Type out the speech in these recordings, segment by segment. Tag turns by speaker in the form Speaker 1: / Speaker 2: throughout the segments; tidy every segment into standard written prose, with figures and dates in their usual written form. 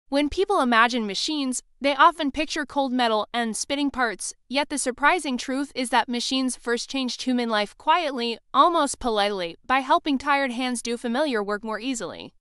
Speaker 1: When people imagine machines, they often picture cold metal and spinning parts, yet the surprising truth is that machines first changed human life quietly, almost politely, by helping tired hands do familiar work more easily.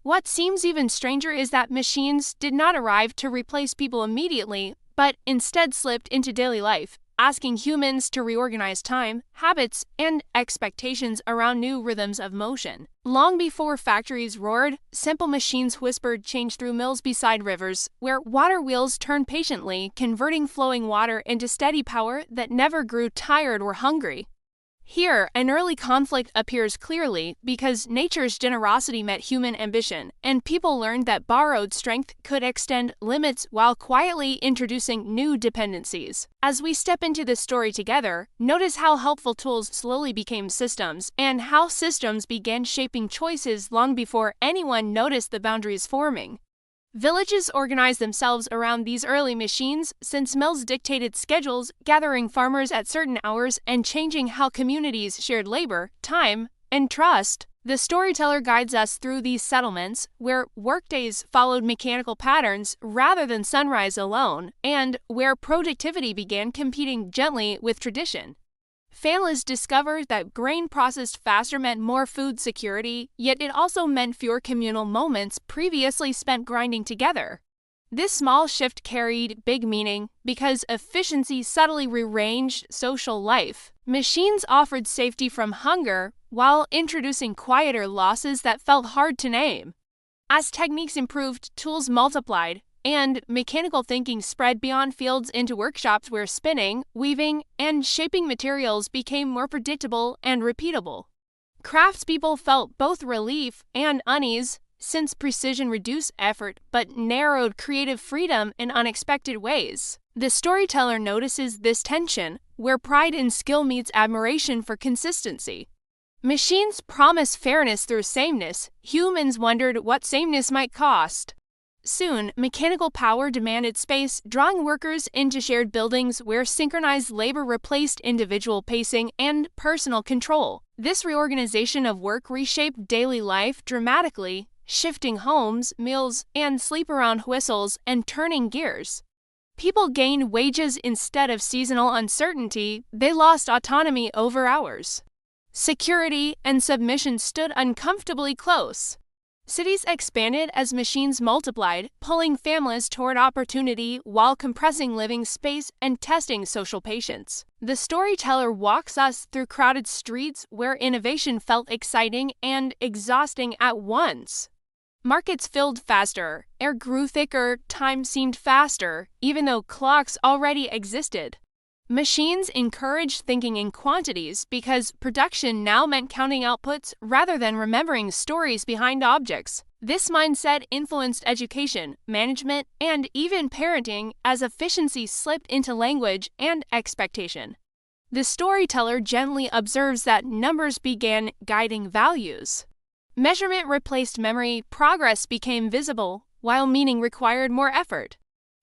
Speaker 1: What seems even stranger is that machines did not arrive to replace people immediately, but instead slipped into daily life, asking humans to reorganize time, habits, and expectations around new rhythms of motion. Long before factories roared, simple machines whispered change through mills beside rivers, where water wheels turned patiently, converting flowing water into steady power that never grew tired or hungry. Here, an early conflict appears clearly because nature's generosity met human ambition, and people learned that borrowed strength could extend limits while quietly introducing new dependencies. As we step into this story together, notice how helpful tools slowly became systems, and how systems began shaping choices long before anyone noticed the boundaries forming. Villages organized themselves around these early machines since mills dictated schedules, gathering farmers at certain hours and changing how communities shared labor, time, and trust. The storyteller guides us through these settlements, where workdays followed mechanical patterns rather than sunrise alone, and where productivity began competing gently with tradition. Families discovered that grain processed faster meant more food security, yet it also meant fewer communal moments previously spent grinding together. This small shift carried big meaning because efficiency subtly rearranged social life. Machines offered safety from hunger while introducing quieter losses that felt hard to name. As techniques improved, tools multiplied, and mechanical thinking spread beyond fields into workshops where spinning, weaving, and shaping materials became more predictable and repeatable. Craftspeople felt both relief and unease, since precision reduced effort but narrowed creative freedom in unexpected ways. The storyteller notices this tension, where pride in skill meets admiration for consistency. Machines promise fairness through sameness. Humans wondered what sameness might cost. Soon, mechanical power demanded space, drawing workers into shared buildings where synchronized labor replaced individual pacing and personal control. This reorganization of work reshaped daily life dramatically, shifting homes, meals, and sleep around whistles and turning gears. People gained wages instead of seasonal uncertainty. They lost autonomy over hours. Security and submission stood uncomfortably close. Cities expanded as machines multiplied, pulling families toward opportunity while compressing living space and testing social patience. The storyteller walks us through crowded streets where innovation felt exciting and exhausting at once. Markets filled faster, air grew thicker, time seemed faster, even though clocks already existed. Machines encouraged thinking in quantities because production now meant counting outputs rather than remembering stories behind objects. This mindset influenced education, management, and even parenting as efficiency slipped into language and expectation. The storyteller gently observes that numbers began guiding values. Measurement replaced memory, progress became visible, while meaning required more effort.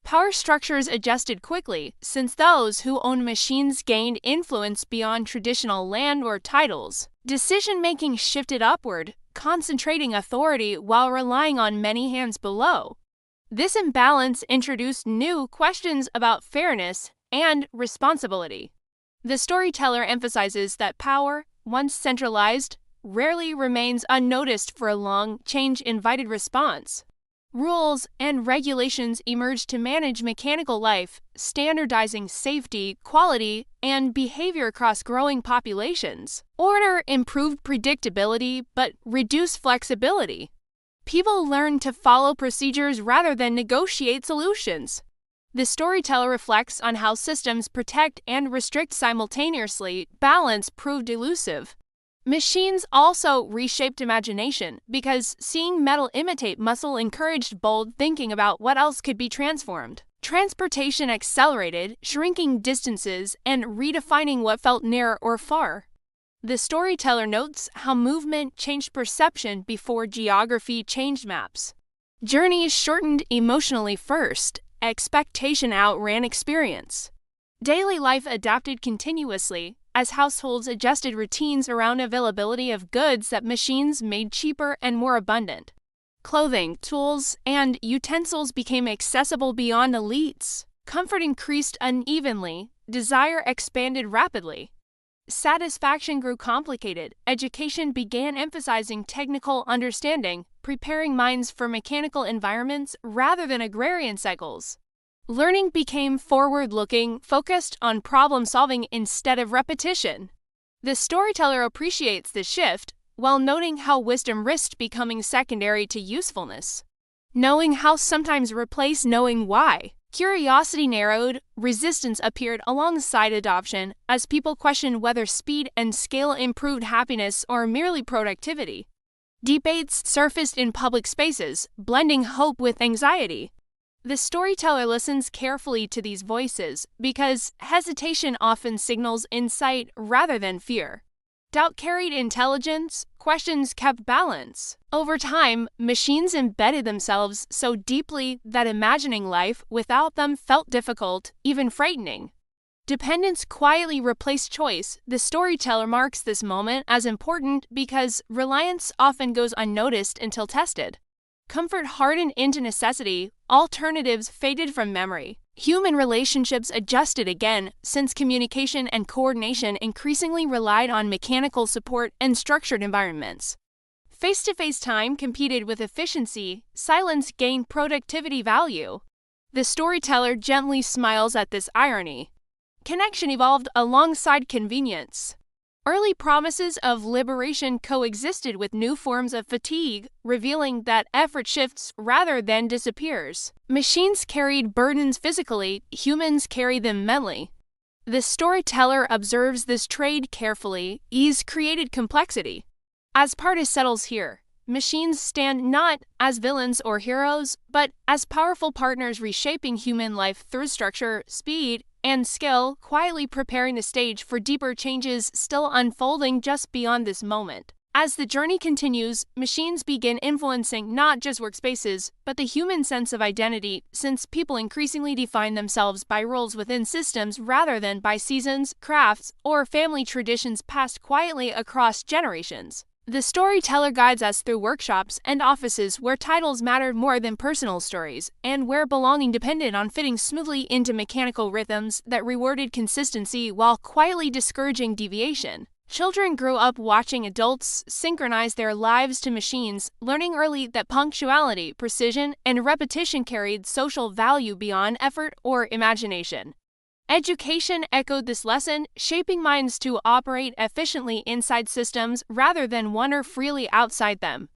Speaker 1: Power structures adjusted quickly, since those who owned machines gained influence beyond traditional land or titles. Decision-making shifted upward, concentrating authority while relying on many hands below. This imbalance introduced new questions about fairness and responsibility. The storyteller emphasizes that power, once centralized, rarely remains unnoticed for a long, change-invited response. Rules and regulations emerged to manage mechanical life, standardizing safety, quality, and behavior across growing populations. Order improved predictability but reduced flexibility. People learned to follow procedures rather than negotiate solutions. The storyteller reflects on how systems protect and restrict simultaneously. Balance proved elusive. Machines also reshaped imagination because seeing metal imitate muscle encouraged bold thinking about what else could be transformed. Transportation accelerated, shrinking distances and redefining what felt near or far. The storyteller notes how movement changed perception before geography changed maps. Journeys shortened emotionally first. Expectation outran experience. Daily life adapted continuously as households adjusted routines around availability of goods that machines made cheaper and more abundant. Clothing, tools, and utensils became accessible beyond elites. Comfort increased unevenly. Desire expanded rapidly. Satisfaction grew complicated. Education began emphasizing technical understanding, preparing minds for mechanical environments rather than agrarian cycles. Learning became forward-looking, focused on problem-solving instead of repetition. The storyteller appreciates this shift, while noting how wisdom risked becoming secondary to usefulness. Knowing how sometimes replaced knowing why. Curiosity narrowed, resistance appeared alongside adoption as people questioned whether speed and scale improved happiness or merely productivity. Debates surfaced in public spaces, blending hope with anxiety. The storyteller listens carefully to these voices because hesitation often signals insight rather than fear. Doubt carried intelligence, questions kept balance. Over time, machines embedded themselves so deeply that imagining life without them felt difficult, even frightening. Dependence quietly replaced choice. The storyteller marks this moment as important because reliance often goes unnoticed until tested. Comfort hardened into necessity, alternatives faded from memory. Human relationships adjusted again, since communication and coordination increasingly relied on mechanical support and structured environments. Face-to-face time competed with efficiency, silence gained productivity value. The storyteller gently smiles at this irony. Connection evolved alongside convenience. Early promises of liberation coexisted with new forms of fatigue, revealing that effort shifts rather than disappears. Machines carried burdens physically, humans carry them mentally. The storyteller observes this trade carefully. Ease created complexity. As party settles here, machines stand not as villains or heroes, but as powerful partners reshaping human life through structure, speed, and skill, quietly preparing the stage for deeper changes still unfolding just beyond this moment. As the journey continues, machines begin influencing not just workspaces, but the human sense of identity, since people increasingly define themselves by roles within systems rather than by seasons, crafts, or family traditions passed quietly across generations. The storyteller guides us through workshops and offices where titles mattered more than personal stories, and where belonging depended on fitting smoothly into mechanical rhythms that rewarded consistency while quietly discouraging deviation. Children grew up watching adults synchronize their lives to machines, learning early that punctuality, precision, and repetition carried social value beyond effort or imagination. Education echoed this lesson, shaping minds to operate efficiently inside systems rather than wander freely outside them.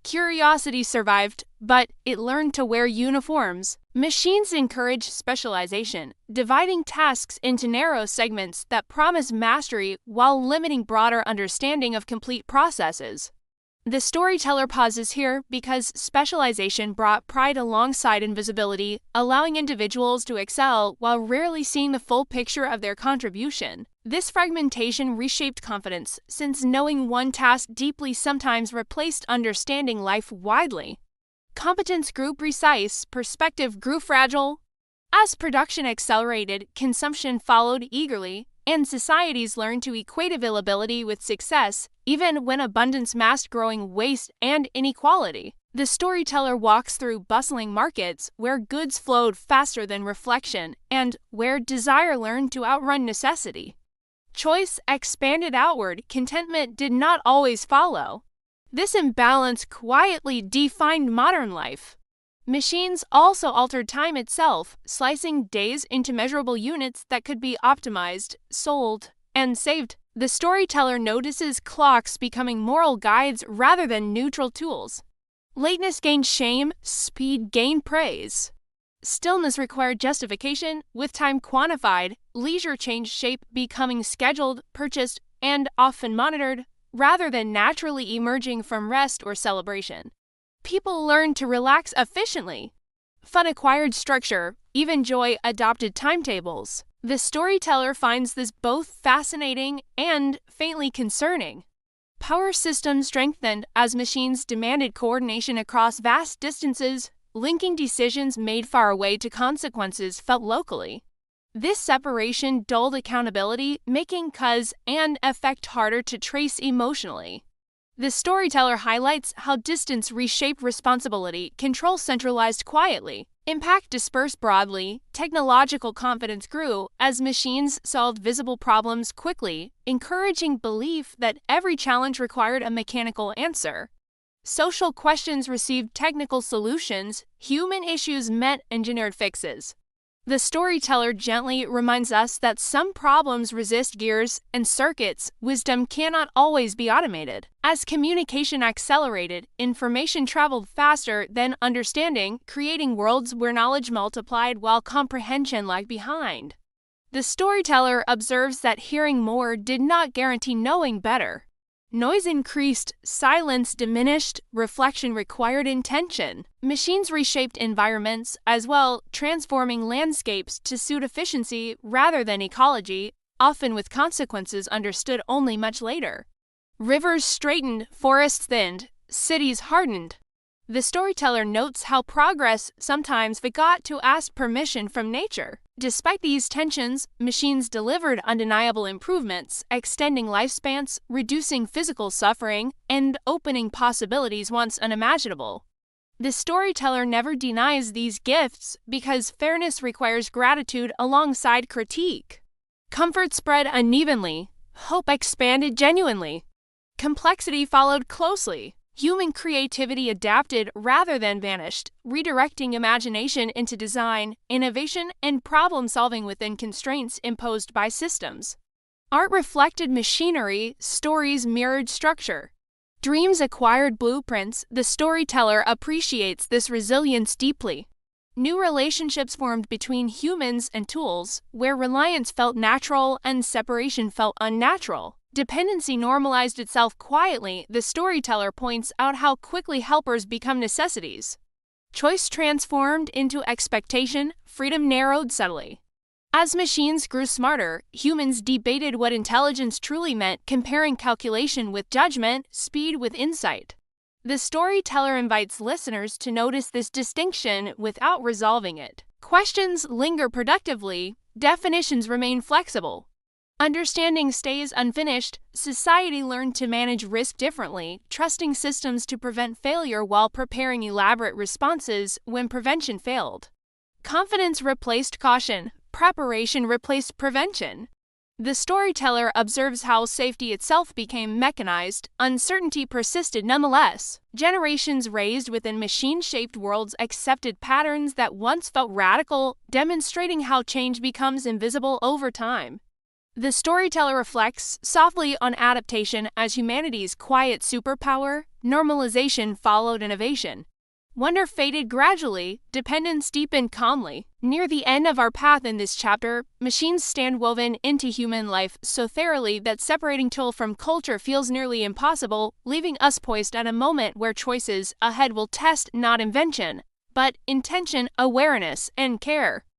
Speaker 1: Curiosity survived, but it learned to wear uniforms. Machines encourage specialization, dividing tasks into narrow segments that promise mastery while limiting broader understanding of complete processes. The storyteller pauses here because specialization brought pride alongside invisibility, allowing individuals to excel while rarely seeing the full picture of their contribution. This fragmentation reshaped confidence, since knowing one task deeply sometimes replaced understanding life widely. Competence grew precise, perspective grew fragile. As production accelerated, consumption followed eagerly, and societies learned to equate availability with success, even when abundance masked growing waste and inequality. The storyteller walks through bustling markets where goods flowed faster than reflection and where desire learned to outrun necessity. Choice expanded outward, contentment did not always follow. This imbalance quietly defined modern life. Machines also altered time itself, slicing days into measurable units that could be optimized, sold, and saved. The storyteller notices clocks becoming moral guides rather than neutral tools. Lateness gained shame, speed gained praise. Stillness required justification, with time quantified. Leisure changed shape, becoming scheduled, purchased, and often monitored, rather than naturally emerging from rest or celebration. People learned to relax efficiently. Fun acquired structure, even joy adopted timetables. The storyteller finds this both fascinating and faintly concerning. Power systems strengthened as machines demanded coordination across vast distances, linking decisions made far away to consequences felt locally. This separation dulled accountability, making cause and effect harder to trace emotionally. The storyteller highlights how distance reshaped responsibility, control centralized quietly, impact dispersed broadly, technological confidence grew as machines solved visible problems quickly, encouraging belief that every challenge required a mechanical answer. Social questions received technical solutions, human issues met engineered fixes. The storyteller gently reminds us that some problems resist gears and circuits. Wisdom cannot always be automated. As communication accelerated, information traveled faster than understanding, creating worlds where knowledge multiplied while comprehension lagged behind. The storyteller observes that hearing more did not guarantee knowing better. Noise increased, silence diminished, reflection required intention. Machines reshaped environments as well, transforming landscapes to suit efficiency rather than ecology, often with consequences understood only much later. Rivers straightened, forests thinned, cities hardened. The storyteller notes how progress sometimes forgot to ask permission from nature. Despite these tensions, machines delivered undeniable improvements, extending lifespans, reducing physical suffering, and opening possibilities once unimaginable. The storyteller never denies these gifts because fairness requires gratitude alongside critique. Comfort spread unevenly, hope expanded genuinely. Complexity followed closely. Human creativity adapted rather than vanished, redirecting imagination into design, innovation, and problem-solving within constraints imposed by systems. Art reflected machinery, stories mirrored structure. Dreams acquired blueprints. The storyteller appreciates this resilience deeply. New relationships formed between humans and tools, where reliance felt natural and separation felt unnatural. Dependency normalized itself quietly. The storyteller points out how quickly helpers become necessities. Choice transformed into expectation, freedom narrowed subtly. As machines grew smarter, humans debated what intelligence truly meant, comparing calculation with judgment, speed with insight. The storyteller invites listeners to notice this distinction without resolving it. Questions linger productively, definitions remain flexible. Understanding stays unfinished. Society learned to manage risk differently, trusting systems to prevent failure while preparing elaborate responses when prevention failed. Confidence replaced caution, preparation replaced prevention. The storyteller observes how safety itself became mechanized, uncertainty persisted nonetheless. Generations raised within machine-shaped worlds accepted patterns that once felt radical, demonstrating how change becomes invisible over time. The storyteller reflects softly on adaptation as humanity's quiet superpower. Normalization followed innovation. Wonder faded gradually, dependence deepened calmly. Near the end of our path in this chapter, machines stand woven into human life so thoroughly that separating tool from culture feels nearly impossible, leaving us poised at a moment where choices ahead will test not invention, but intention, awareness, and care.